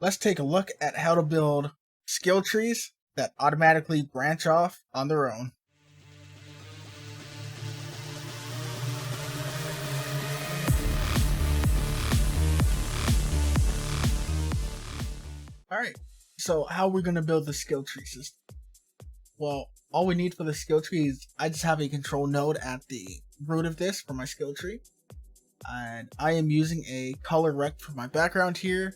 let's take a look at how to build skill trees that automatically branch off on their own. Alright, so how are we going to build the skill tree system? Well, all we need for the skill tree is I just have a control node at the root of this for my skill tree. And I am using a color rect for my background here.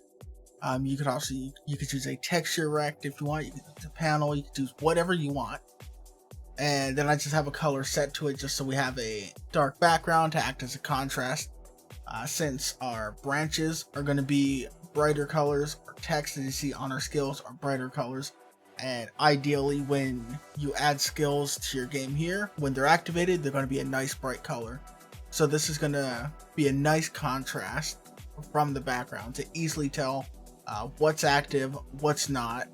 You could use a texture rect if you want. You could use a panel. You could use whatever you want. And then I just have a color set to it just so we have a dark background to act as a contrast. Since our branches are going to be brighter colors, our text as you see on our skills are brighter colors. And ideally, when you add skills to your game here, when they're activated, they're going to be a nice bright color. So this is going to be a nice contrast from the background to easily tell what's active, what's not,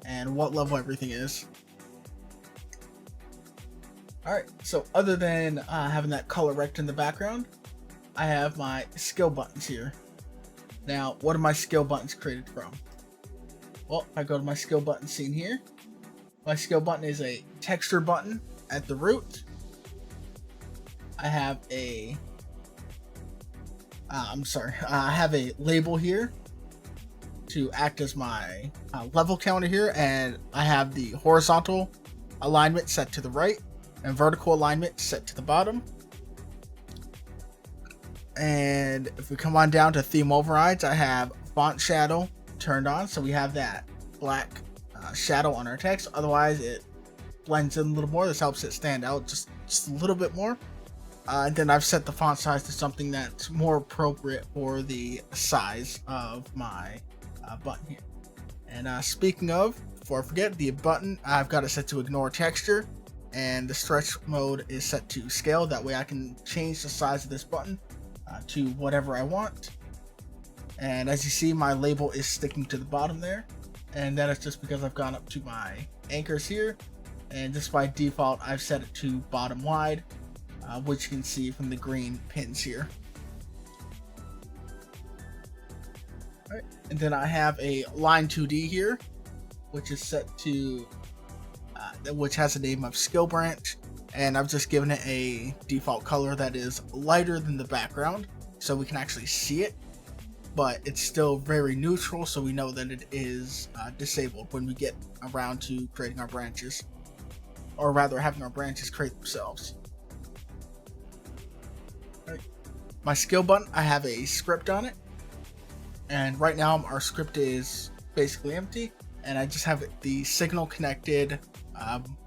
and what level everything is. Alright, so other than having that color rect in the background, I have my skill buttons here. Now, what are my skill buttons created from? Well, if I go to my skill button scene here, my skill button is a texture button at the root. I have a I have a label here to act as my level counter here, and I have the horizontal alignment set to the right and vertical alignment set to the bottom. And if we come on down to theme overrides, I have font shadow turned on, so we have that black shadow on our text. Otherwise, it blends in a little more. This helps it stand out just a little bit more. And then I've set the font size to something that's more appropriate for the size of my button here. And speaking of, before I forget, the button, I've got it set to ignore texture, and the stretch mode is set to scale. That way I can change the size of this button to whatever I want. And as you see, my label is sticking to the bottom there, and that is just because I've gone up to my anchors here, and just by default I've set it to bottom wide, which you can see from the green pins here. Alright, and then I have a line 2D here, which is set to which has a name of skill branch, and I've just given it a default color that is lighter than the background so we can actually see it, but it's still very neutral, so we know that it is disabled when we get around to creating our branches, or rather having our branches create themselves. Right. My skill button, I have a script on it, and right now our script is basically empty, and I just have the signal connected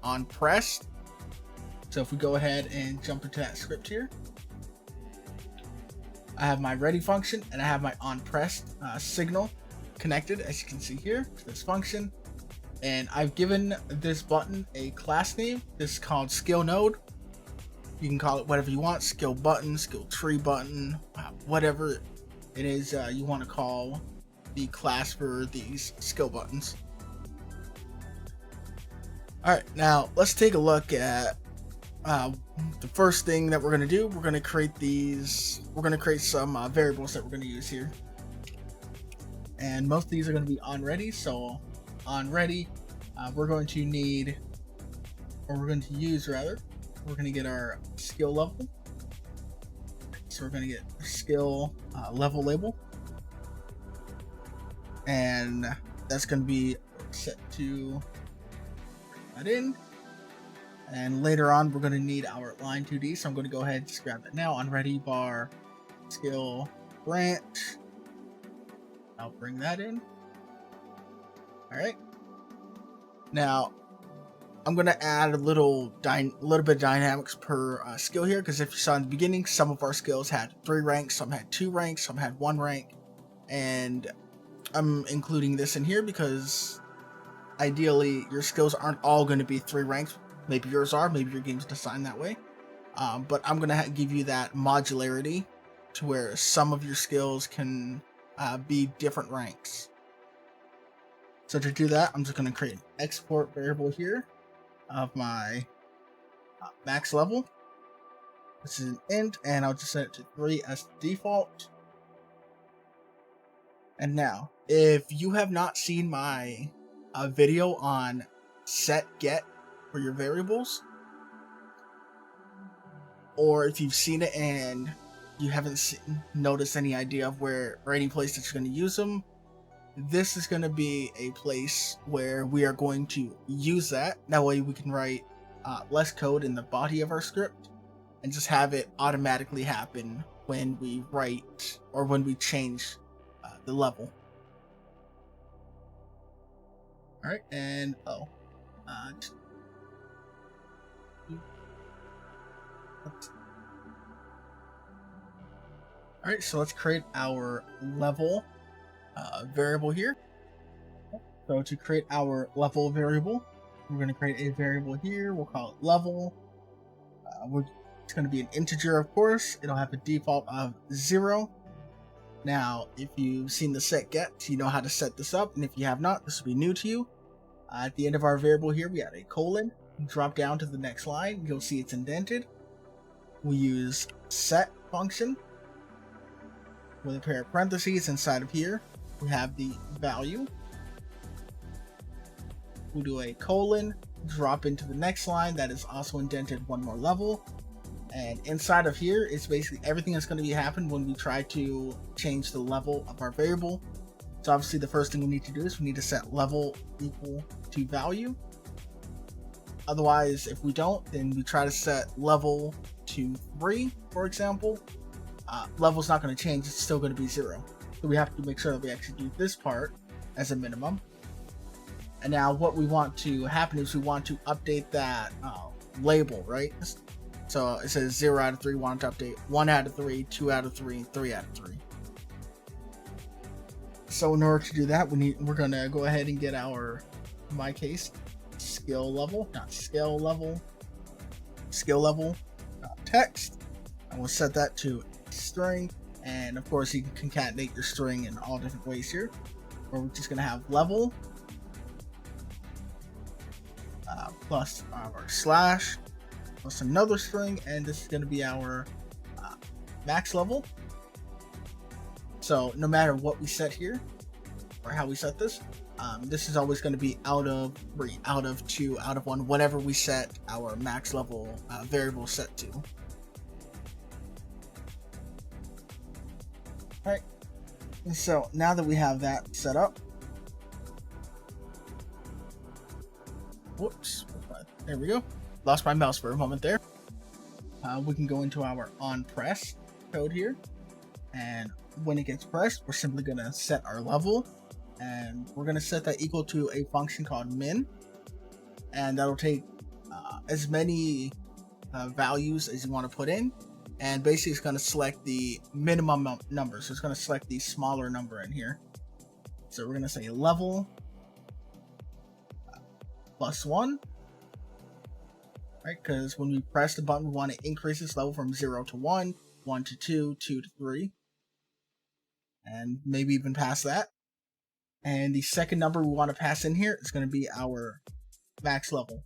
on pressed. So if we go ahead and jump into that script here, I have my ready function and I have my on pressed signal connected, as you can see here, to this function. And I've given this button a class name. This is called skill node. You can call it whatever you want, skill button, skill tree button, whatever it is you want to call the class for these skill buttons. Alright, now let's take a look at the first thing that we're going to do. We're going to create some variables that we're going to use here. And most of these are going to be on ready. So on ready, we're going to use we're going to get our skill level. So we're going to get skill level label. And that's going to be set to that in. And later on, we're going to need our line 2D. So I'm going to go ahead and just grab that now on ready bar skill branch. I'll bring that in. All right. Now I'm going to add a little bit of dynamics per skill here, because if you saw in the beginning, some of our skills had 3 ranks, some had 2 ranks, some had 1 rank, and I'm including this in here because ideally your skills aren't all going to be 3 ranks. Maybe yours are, maybe your game's designed that way. But I'm going to give you that modularity to where some of your skills can be different ranks. So to do that, I'm just going to create an export variable here of my max level. This is an int, and I'll just set it to 3 as default. And now, if you have not seen my video on set get for your variables, or if you've seen it and you haven't noticed any idea of where or any place that you're going to use them, this is going to be a place where we are going to use that. That way we can write less code in the body of our script and just have it automatically happen when we write or when we change the level. All right, and all right, so let's create our level variable here. So to create our level variable, we're going to create a variable here. We'll call it level. It's going to be an integer, of course. It'll have a default of 0. Now, if you've seen the set get, you know how to set this up. And if you have not, this will be new to you. At the end of our variable here, we add a colon. Drop down to the next line. You'll see it's indented. We use set function with a pair of parentheses. Inside of here, we have the value. We do a colon, drop into the next line that is also indented one more level. And inside of here is basically everything that's going to be happening when we try to change the level of our variable. So obviously the first thing we need to do is we need to set level equal to value. Otherwise, if we don't, then we try to set level to 3, for example. Level's not going to change, it's still going to be 0. So we have to make sure that we execute this part as a minimum. And now what we want to happen is we want to update that label, right? So it says 0 out of 3, want to update 1 out of 3, 2 out of 3, 3 out of 3. So in order to do that, we're gonna go ahead and get our, in my case, skill level, text. And we'll set that to string. And of course, you can concatenate your string in all different ways here. Where we're just gonna have level plus our slash plus another string, and this is going to be our max level. So no matter what we set here or how we set this, this is always going to be out of 3, out of 2, out of 1, whatever we set our max level variable set to. All right, and so now that we have that set up, whoops, there we go. Lost my mouse for a moment there. We can go into our onPress code here, and when it gets pressed, we're simply going to set our level, and we're going to set that equal to a function called min, and that'll take as many values as you want to put in, and basically it's going to select the minimum number, so it's going to select the smaller number in here. So we're going to say level plus 1. Right, because when we press the button, we want to increase this level from 0 to 1, 1 to 2, 2 to 3, and maybe even past that. And the second number we want to pass in here is going to be our max level.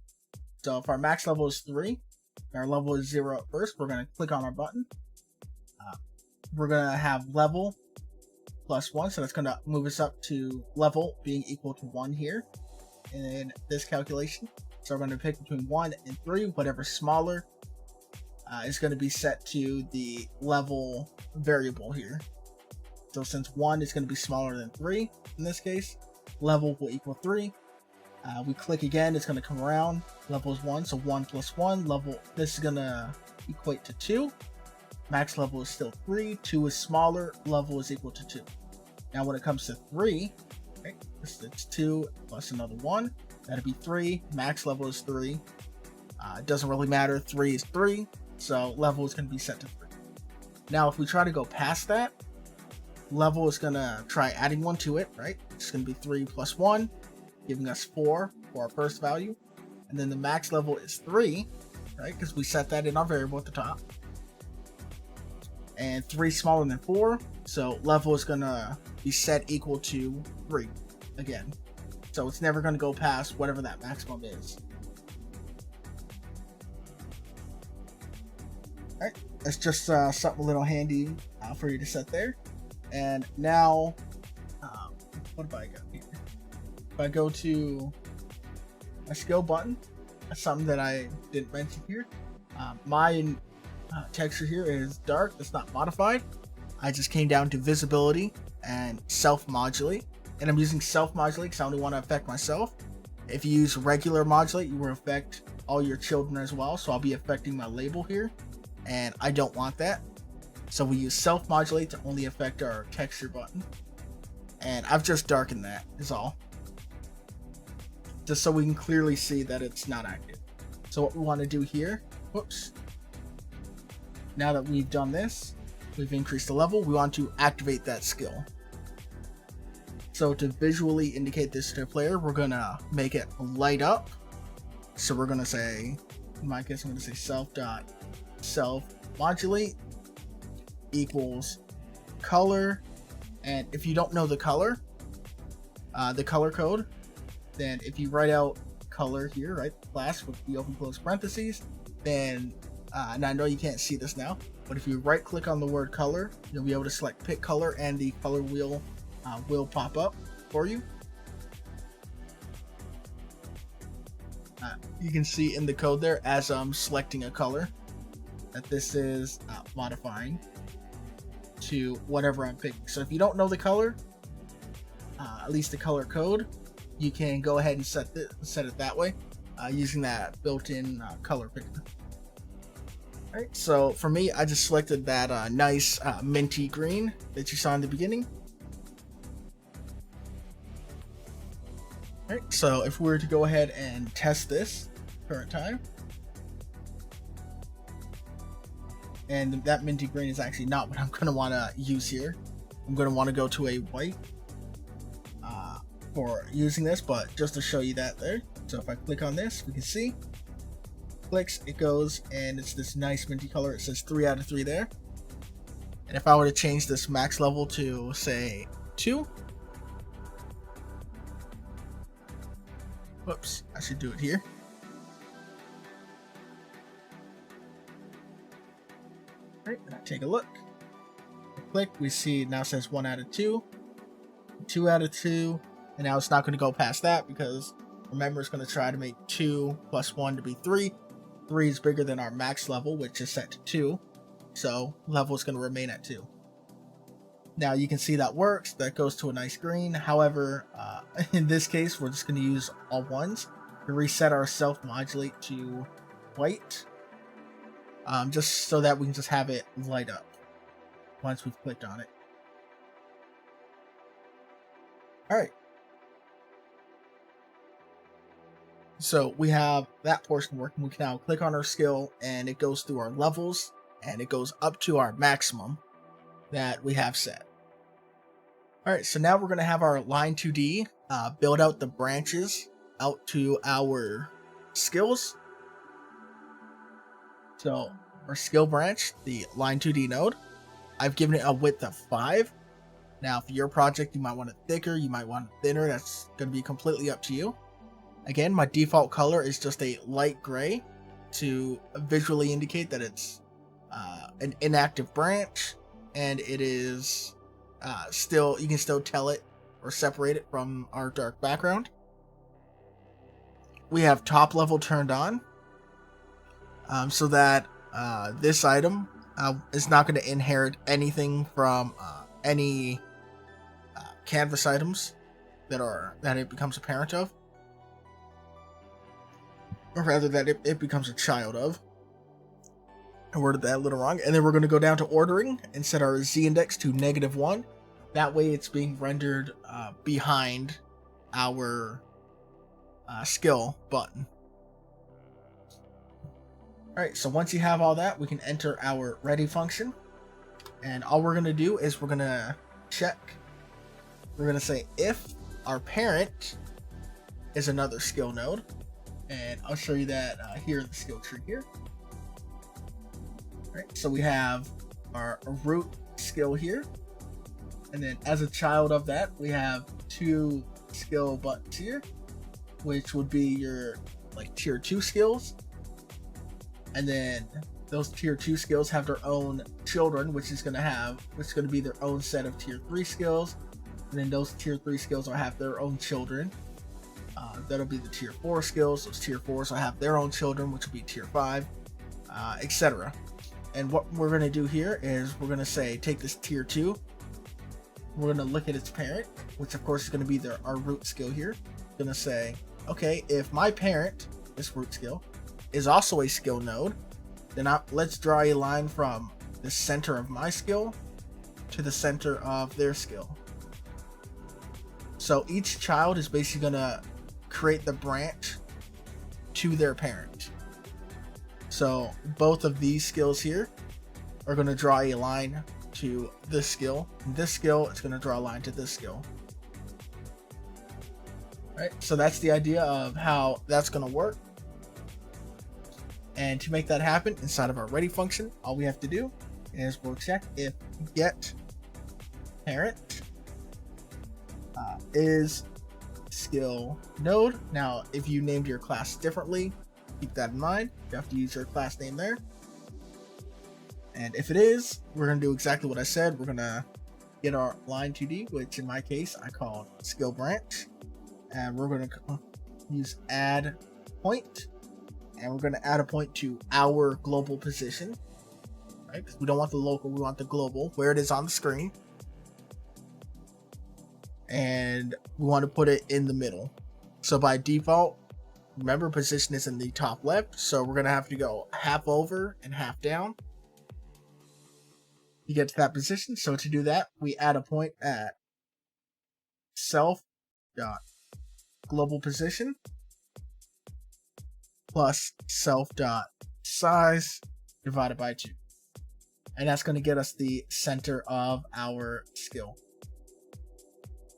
So if our max level is 3, and our level is 0 at first, we're going to click on our button. We're going to have level plus 1, so that's going to move us up to level being equal to 1 here in this calculation. So we're going to pick between 1 and 3, whatever's smaller is going to be set to the level variable here. So since 1 is going to be smaller than 3, in this case, level will equal 3. We click again, it's going to come around, level is 1, so 1 plus 1, level, this is going to equate to 2. Max level is still 3, 2 is smaller, level is equal to 2. Now when it comes to 3, okay, it's 2 plus another 1. That'd be 3. Max level is 3. It doesn't really matter. 3 is 3. So level is going to be set to 3. Now, if we try to go past that, level is going to try adding 1 to it, right? It's going to be 3 plus 1, giving us 4 for our first value. And then the max level is 3, right? Because we set that in our variable at the top. And 3 is smaller than 4. So level is going to be set equal to 3 again. So it's never going to go past whatever that maximum is. Alright, that's just something a little handy for you to set there. And now what have I got here? If I go to my skill button, that's something that I didn't mention here. My texture here is dark. It's not modified. I just came down to visibility and self-modulate. And I'm using self-modulate because I only want to affect myself. If you use regular modulate, you will affect all your children as well. So I'll be affecting my label here. And I don't want that. So we use self-modulate to only affect our texture button. And I've just darkened that is all. Just so we can clearly see that it's not active. So what we want to do here, whoops. Now that we've done this, we've increased the level, we want to activate that skill. So to visually indicate this to the player, we're gonna make it light up. So we're gonna say, in my case, I'm gonna say self-modulate equals color. And if you don't know the color code, then if you write out color here, right, class with the open close parentheses, then, and I know you can't see this now, but if you right click on the word color, you'll be able to select pick color and the color wheel will pop up for you. You can see in the code there as I'm selecting a color that this is modifying to whatever I'm picking. So if you don't know the color, at least the color code, you can go ahead and set it that way using that built-in color picker. All right, so for me, I just selected that nice minty green that you saw in the beginning. All right, so if we were to go ahead and test this current time, and that minty green is actually not what I'm going to want to use here. I'm going to want to go to a white for using this, but just to show you that there. So if I click on this, we can see, clicks, it goes, and it's this nice minty color. It says 3 out of 3 there. And if I were to change this max level to, say, 2, whoops, I should do it here. Right, and I take a look. I click, we see it now says 1 out of 2, 2 out of 2, and now it's not going to go past that because remember it's going to try to make 2 plus 1 to be 3. 3 is bigger than our max level, which is set to 2, so level is going to remain at 2. Now you can see that works. That goes to a nice green. However, in this case, we're just going to use all ones to reset our self-modulate to white. Just so that we can just have it light up once we've clicked on it. All right. So we have that portion working. We can now click on our skill and it goes through our levels and it goes up to our maximum that we have set. All right, so now we're going to have our line 2D build out the branches out to our skills. So our skill branch, the line 2D node, I've given it a width of 5. Now for your project, you might want it thicker, you might want it thinner. That's going to be completely up to you. Again, my default color is just a light gray to visually indicate that it's an inactive branch, and it is still, you can still tell it or separate it from our dark background. We have top level turned on so that this item is not going to inherit anything from any canvas items that it becomes a parent of. Or rather that it becomes a child of. I worded that a little wrong. And then we're going to go down to ordering and set our Z index to -1. That way it's being rendered behind our skill button. Alright, so once you have all that, we can enter our ready function. And all we're going to do is we're going to check. We're going to say if our parent is another skill node. And I'll show you that here in the skill tree here. All right, so we have our root skill here. And then as a child of that, we have 2 skill buttons here, which would be your like tier 2 skills. And then those tier 2 skills have their own children, which is going to be their own set of tier 3 skills. And then those tier 3 skills will have their own children. That'll be the tier 4 skills. Those tier 4s will have their own children, which will be tier 5, etc. And what we're going to do here is we're going to say, take this tier 2. We're going to look at its parent, which of course is going to be our root skill here. We're going to say, okay, if my parent, this root skill, is also a skill node, then let's draw a line from the center of my skill to the center of their skill. So each child is basically going to create the branch to their parent. So both of these skills here are going to draw a line to this skill. And this skill is going to draw a line to this skill. Right? So that's the idea of how that's going to work. And to make that happen inside of our ready function, all we have to do is we'll check if get parent is skill node. Now, if you named your class differently, keep that in mind. You have to use your class name there. And if it is, we're going to do exactly what I said. We're going to get our line 2D, which in my case, I called skill branch. And we're going to use add point. And we're going to add a point to our global position. Right? Because we don't want the local, we want the global, where it is on the screen. And we want to put it in the middle. So by default, remember position is in the top left, so we're going to have to go half over and half down to get to that position. So to do that, we add a point at self.global position plus self.size divided by 2. And that's going to get us the center of our skill.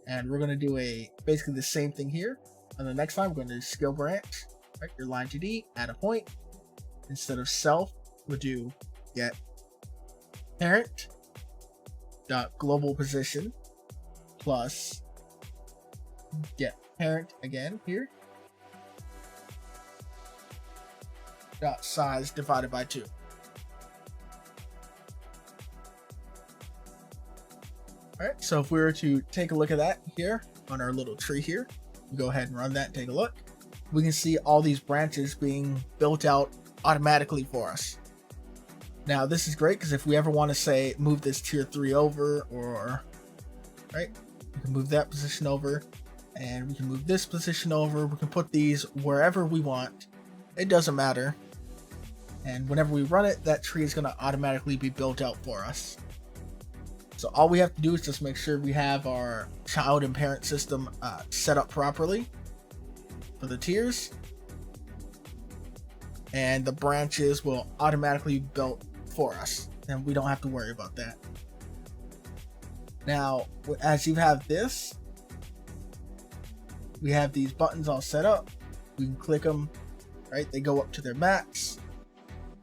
And we're going to do basically the same thing here. And the next time we're going to do skill branch, right? Your line 2D, add a point. Instead of self, we'll do get parent dot global position plus get parent again here dot size divided by 2. Alright, so if we were to take a look at that here on our little tree here, we go ahead and run that and take a look. We can see all these branches being built out automatically for us. Now this is great because if we ever want to say move this tier 3 over, or right, we can move that position over and we can move this position over. We can put these wherever we want. It doesn't matter. And whenever we run it, that tree is going to automatically be built out for us. So all we have to do is just make sure we have our child and parent system set up properly for the tiers. And the branches will automatically be built for us. And we don't have to worry about that. Now, as you have this, we have these buttons all set up. We can click them, right? They go up to their max.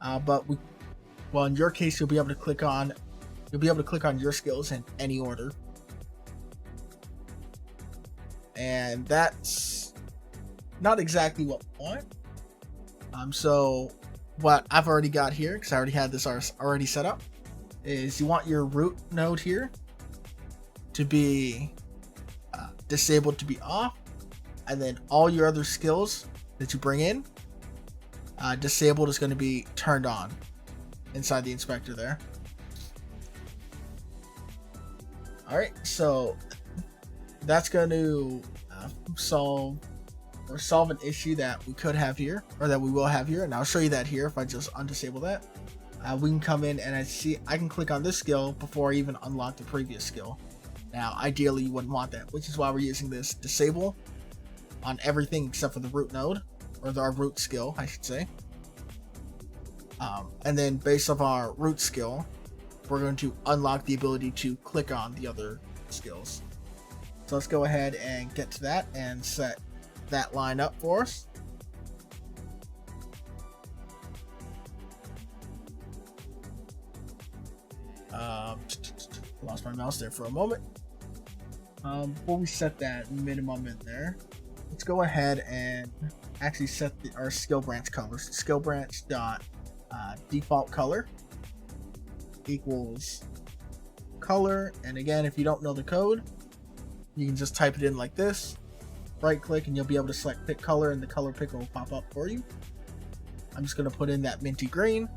Well, in your case, you'll be able to click on your skills in any order. And that's not exactly what we want. So what I've already got here, because I already had this already set up, is you want your root node here to be disabled to be off, and then all your other skills that you bring in, disabled is going to be turned on inside the inspector there. Alright, so that's going to solve an issue that we could have here, or that we will have here, and I'll show you that here if I just undisable that. We can come in and I can click on this skill before I even unlock the previous skill. Now, ideally you wouldn't want that, which is why we're using this disable on everything except for the root node, or our root skill, I should say. And then based off our root skill, we're going to unlock the ability to click on the other skills. So let's go ahead and get to that and set that line up for us. Lost my mouse there for a moment. Before we set that minimum in there, let's go ahead and actually set our skill branch color. So skill branch dot default color equals color, and again, if you don't know the code, you can just type it in like this, right click, and you'll be able to select pick color, and the color picker will pop up for you. I'm just going to put in that minty green.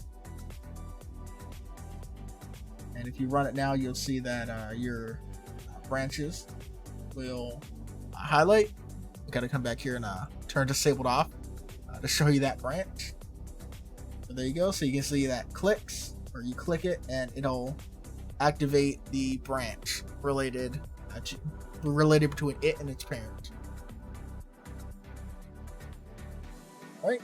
And if you run it now, you'll see that your branches will highlight. You got to come back here and turn disabled off to show you that branch. So there you go. So you can see that clicks, or you click it and it'll activate the branch related between it and its parent. All right.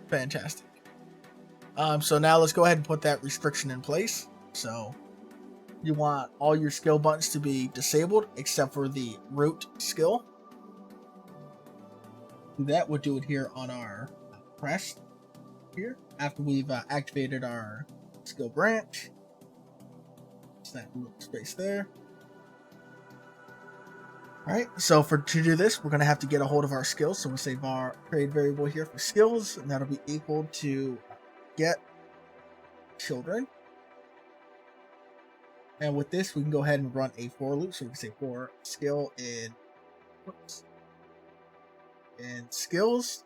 Fantastic. So now let's go ahead and put that restriction in place. So you want all your skill buttons to be disabled except for the root skill. That would do it here on our press here after we've activated our skill branch. Snap a little space there. Alright, so to do this, we're going to have to get a hold of our skills. So we'll save our create variable here for skills, and that'll be equal to get children. And with this, we can go ahead and run a for loop. So we can say for skill in skills.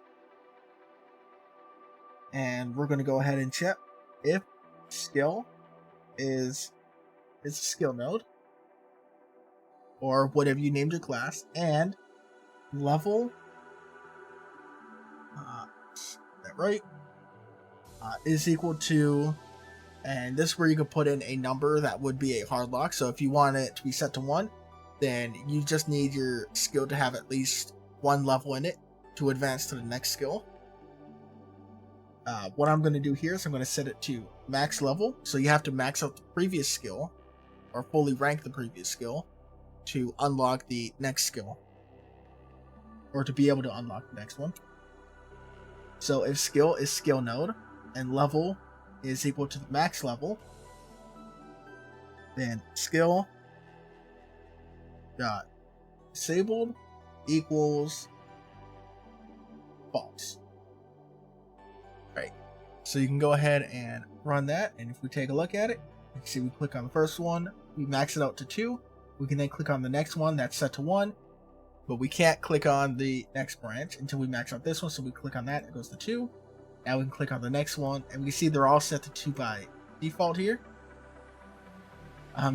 And we're going to go ahead and check if skill is a skill node, or whatever you named your class, and level, that right, is equal to, and this is where you can put in a number that would be a hard lock. So if you want it to be set to 1, then you just need your skill to have at least 1 level in it to advance to the next skill. What I'm going to do here is I'm going to set it to max level. So you have to max out the previous skill, or fully rank the previous skill, to unlock the next skill, or to be able to unlock the next one. So if skill is skill node and level is equal to the max level, then skill dot disabled equals false. Right. So you can go ahead and run that, and if we take a look at it, you can see we click on the first one, we max it out to 2. We can then click on the next one that's set to 1, but we can't click on the next branch until we max out this one. So we click on that, it goes to 2. Now we can click on the next one, and we can see they're all set to 2 by default here.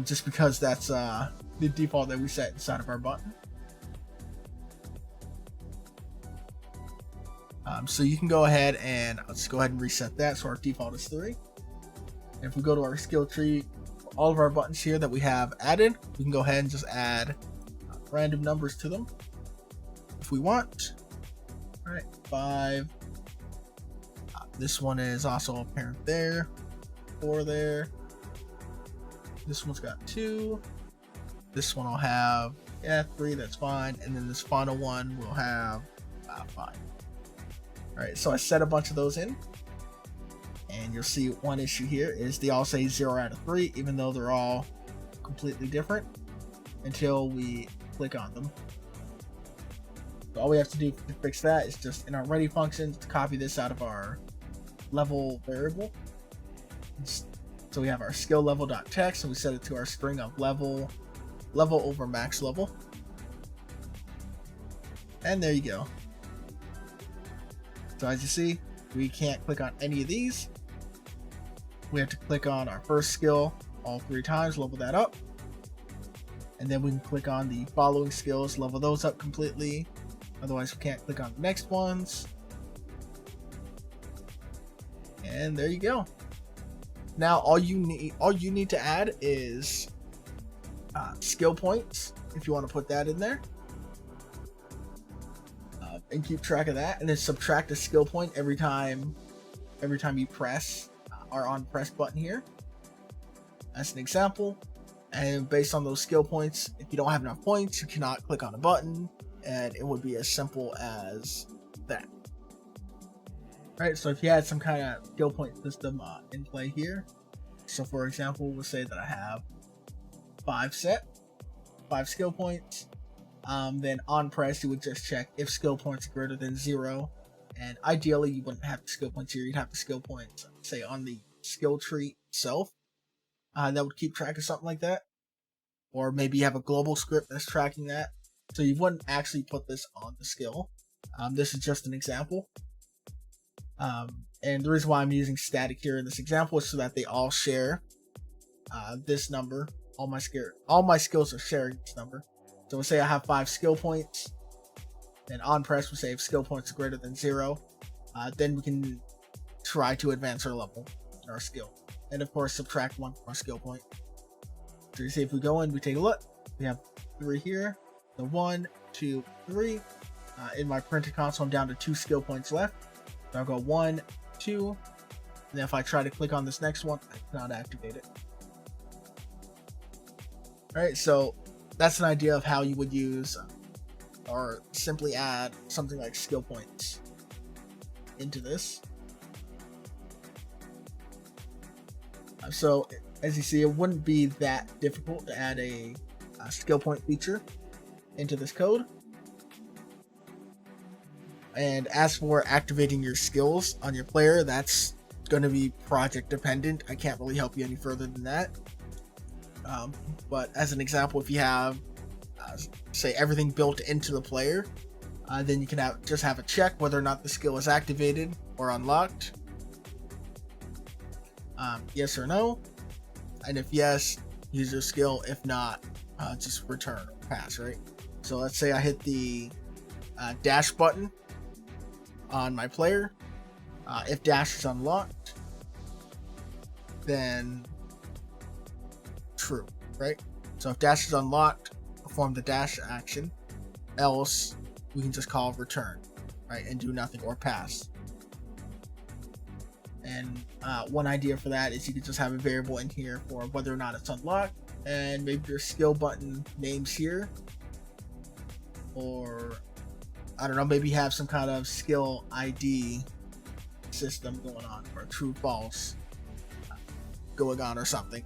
Just because that's the default that we set inside of our button. So you can go ahead and let's go ahead and reset that. So our default is 3. And if we go to our skill tree, all of our buttons here that we have added, we can go ahead and just add random numbers to them if we want. All right, 5. This one is also a parent there, 4 there. This one's got 2. This one will have 3. That's fine. And then this final one will have 5. All right, so I set a bunch of those in. And you'll see one issue here is they all say 0 out of 3, even though they're all completely different, until we click on them. So all we have to do to fix that is just in our ready function to copy this out of our level variable. So we have our skill level.text, and we set it to our string of level over max level. And there you go. So as you see, we can't click on any of these. We have to click on our first skill all 3 times, level that up. And then we can click on the following skills, level those up completely. Otherwise, we can't click on the next ones. And there you go. Now all you need to add is skill points, if you want to put that in there. And keep track of that, and then subtract a skill point every time you press our on press button here. That's an example. And based on those skill points, if you don't have enough points, you cannot click on a button, and it would be as simple as that. Right, so if you had some kind of skill point system in play here, so for example, we'll say that I have 5 skill points. Then on press, you would just check if skill points are greater than 0, and ideally you wouldn't have the skill points here. You'd have the skill points, say, on the skill tree itself. That would keep track of something like that. or maybe you have a global script that's tracking that. So you wouldn't actually put this on the skill. This is just an example. And the reason why I'm using static here in this example is so that they all share this number. All my skills are sharing this number. So we'll say I have 5 skill points. Then on press, we say if skill points are greater than 0, then we can try to advance our level in our skill. And of course, subtract 1 from our skill point. So you see, if we go in, we take a look. We have 3 here. So 1, 2, 3. In my printed console, I'm down to 2 skill points left. So I'll go 1, 2. And then if I try to click on this next one, I cannot activate it. Alright, so that's an idea of how you would use or simply add something like skill points into this. So as you see, it wouldn't be that difficult to add a skill point feature into this code. And as for activating your skills on your player, that's going to be project dependent. I can't really help you any further than that. But as an example, if you have say everything built into the player, then you can just have a check whether or not the skill is activated or unlocked. Yes or no, and if yes, use your skill. If not, just return or pass, right? So let's say I hit the dash button on my player. If dash is unlocked, then true, right? So if dash is unlocked, perform the dash action, else we can just call return, right, and do nothing or pass. And one idea for that is you could just have a variable in here for whether or not it's unlocked, and maybe your skill button names here, or I don't know, maybe have some kind of skill ID system going on, or true false going on or something.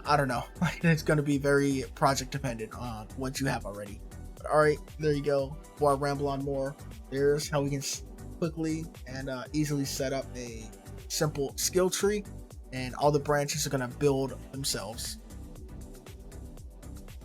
I don't know. It's going to be very project dependent on what you have already. But alright, there you go. Before I ramble on more, there's how we can quickly and easily set up a simple skill tree, and all the branches are going to build themselves.